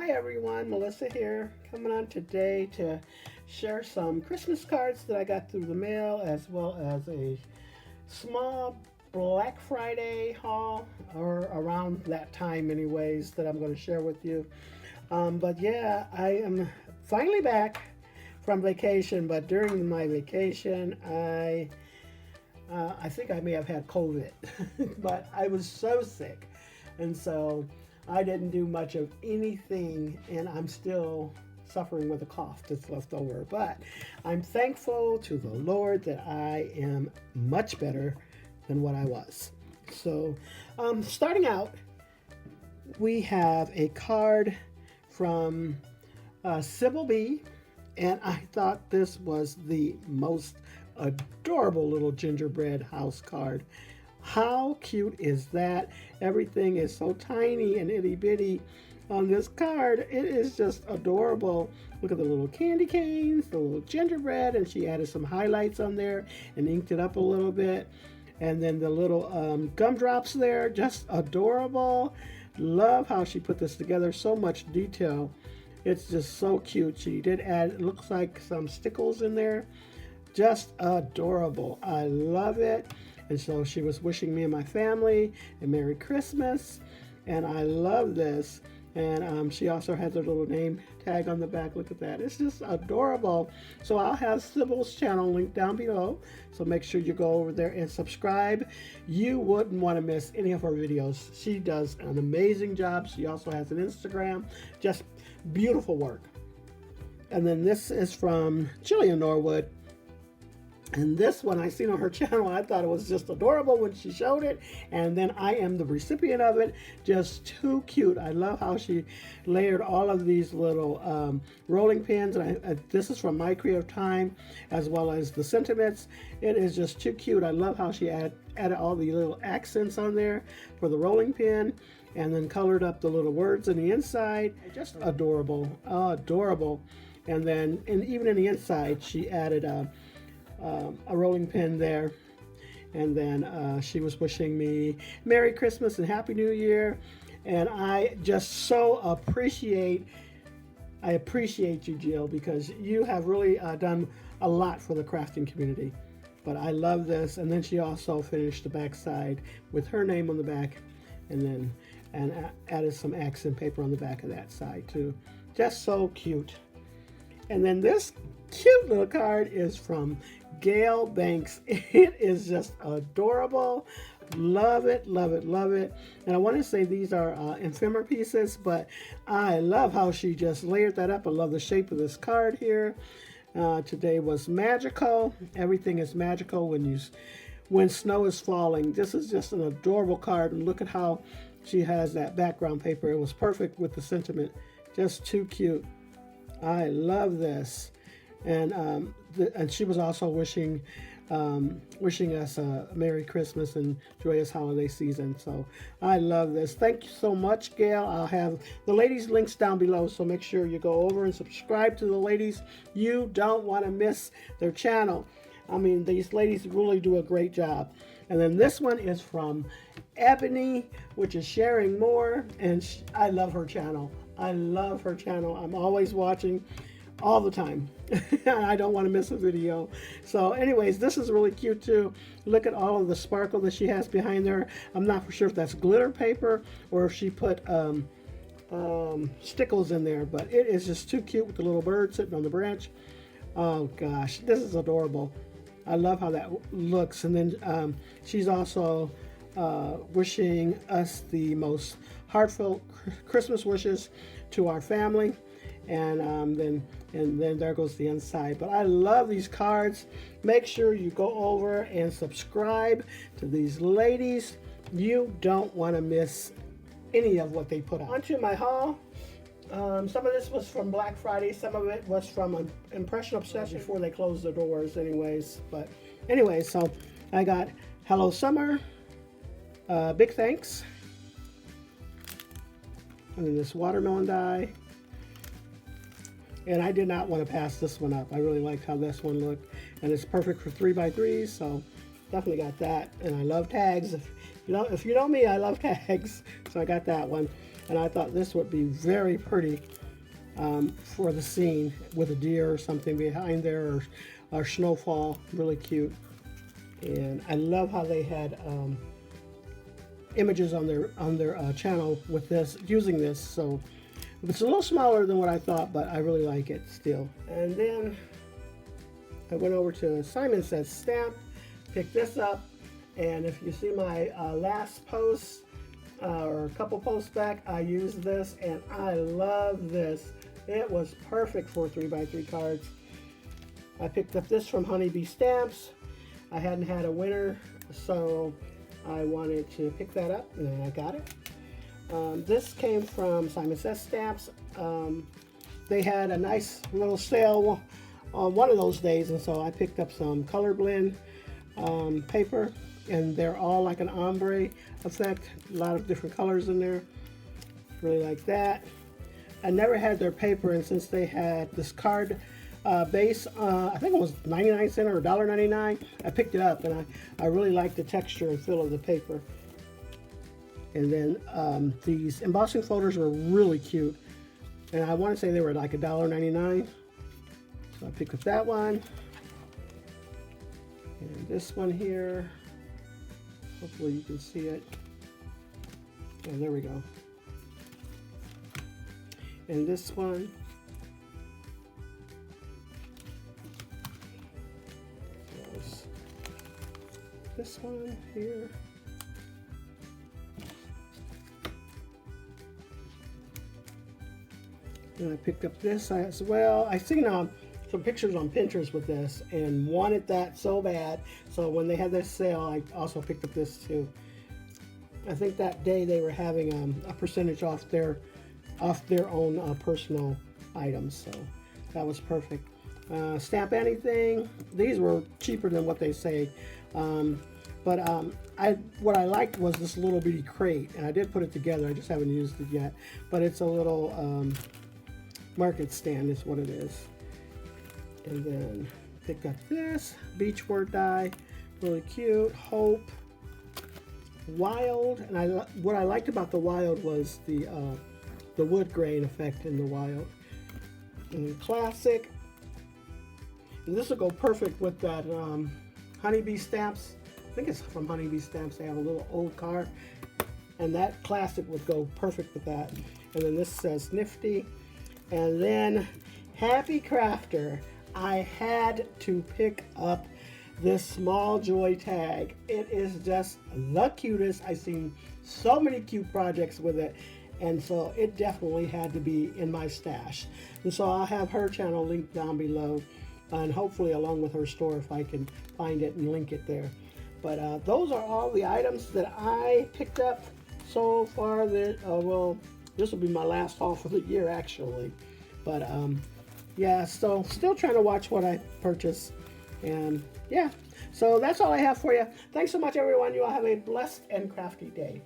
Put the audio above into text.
Hi everyone, Melissa here, coming on today to share some Christmas cards that I got through the mail, as well as a small Black Friday haul, or around that time anyways, that I'm going to share with you. But yeah, I am finally back from vacation, but during my vacation I think I may have had COVID, but I was so sick, and so I didn't do much of anything, and I'm still suffering with a cough that's left over. But I'm thankful to the Lord that I am much better than what I was. So, starting out, we have a card from Sybil B, and I thought this was the most adorable little gingerbread house card. How cute is that? Everything is so tiny and itty bitty on this card. It is just adorable. Look at the little candy canes, the little gingerbread, and she added some highlights on there and inked it up a little bit. And then the little gumdrops there, just adorable. Love how she put this together. So much detail. It's just so cute. She did add, it looks like some stickles in there. Just adorable. I love it. And so she was wishing me and my family a Merry Christmas. And I love this. And she also has her little name tag on the back. Look at that. It's just adorable. So I'll have Sybil's channel linked down below. So make sure you go over there and subscribe. You wouldn't want to miss any of her videos. She does an amazing job. She also has an Instagram. Just beautiful work. And then this is from Jillian Norwood. And this one I seen on her channel, I thought it was just adorable when she showed it. And then I am the recipient of it. Just too cute. I love how she layered all of these little rolling pins. And this is from My Creative Time, as well as the sentiments. It is just too cute. I love how she added all the little accents on there for the rolling pin. And then colored up the little words in the inside. Just adorable. Adorable. And then even in the inside, she added a rolling pin there, and then she was wishing me Merry Christmas and Happy New Year. And I just so appreciate you, Jill, because you have really done a lot for the crafting community. But I love this. And then she also finished the back side with her name on the back, and then added some accent paper on the back of that side too. Just so cute. And then this cute little card is from Gail Banks. It is just adorable. Love it, love it, love it. And I want to say these are ephemera pieces, but I love how she just layered that up. I love the shape of this card here. Today was magical. Everything is magical when snow is falling. This is just an adorable card, and look at how she has that background paper. It was perfect with the sentiment. Just too cute. I love this. And she was also wishing us a Merry Christmas and joyous holiday season. So I love this. Thank you so much, Gail. I'll have the ladies' links down below, so make sure you go over and subscribe to the ladies. You don't want to miss their channel. I mean, these ladies really do a great job. And then this one is from Ebony, which is sharing more, and I love her channel. I love her channel. I'm always watching all the time. I don't want to miss a video. So anyways, this is really cute too. Look at all of the sparkle that she has behind there. I'm not for sure if that's glitter paper or if she put stickles in there, but it is just too cute with the little bird sitting on the branch. Oh gosh, this is adorable. I love how that looks. And then she's also wishing us the most heartfelt Christmas wishes to our family. And then there goes the inside. But I love these cards. Make sure you go over and subscribe to these ladies. You don't want to miss any of what they put out. On to my haul. Some of this was from Black Friday. Some of it was from Impression Obsession before they closed the doors anyways. But anyway, so I got Hello Summer. Big thanks. And then this watermelon die. And I did not want to pass this one up. I really liked how this one looked. And it's perfect for 3x3s, so definitely got that. And I love tags. If you know me, I love tags. So I got that one. and I thought this would be very pretty for the scene with a deer or something behind there, or snowfall. Really cute. And I love how they had images on their channel with this, using this. So it's a little smaller than what I thought, but I really like it still. And then I went over to Simon Says Stamp, picked this up, and if you see my last post or a couple posts back, I used this and I love this. It was perfect for 3x3 cards. I picked up this from Honeybee Stamps. I hadn't had a winner, so I wanted to pick that up, and then I got it. This came from Simon Says Stamps. They had a nice little sale on one of those days, and so I picked up some color blend paper, and they're all like an ombre effect. A lot of different colors in there. Really like that. I never had their paper, and since they had this card base, I think it was 99 cents or $1.99, I picked it up, and I really like the texture and feel of the paper. And then these embossing folders were really cute, and I want to say they were like $1.99. So I picked up that one, and this one here. Hopefully you can see it. Oh, there we go. And this one. This one here. And I picked up this as well. I seen some pictures on Pinterest with this and wanted that so bad. So when they had this sale, I also picked up this too. I think that day they were having a percentage off their own personal items. So that was perfect. Stamp Anything. These were cheaper than what they say. But what I liked was this little bitty crate, and I did put it together. I just haven't used it yet. But it's a little market stand is what it is. And then pick up this Beachward die, really cute. Hope, Wild, and what I liked about the Wild was the wood grain effect in the Wild. And Classic, and this will go perfect with that Honeybee Stamps. I think it's from Honeybee Stamps. They have a little old card, and that Classic would go perfect with that. And then this says Nifty, and then Happy Crafter. I had to pick up this Small Joy tag. It is just the cutest. I've seen so many cute projects with it, and so it definitely had to be in my stash. And so I'll have her channel linked down below, and hopefully along with her store if I can find it and link it there. But those are all the items that I picked up so far. Well, this will be my last haul for the year actually. But yeah, so still trying to watch what I purchase. And yeah, so that's all I have for you. Thanks so much, everyone. You all have a blessed and crafty day.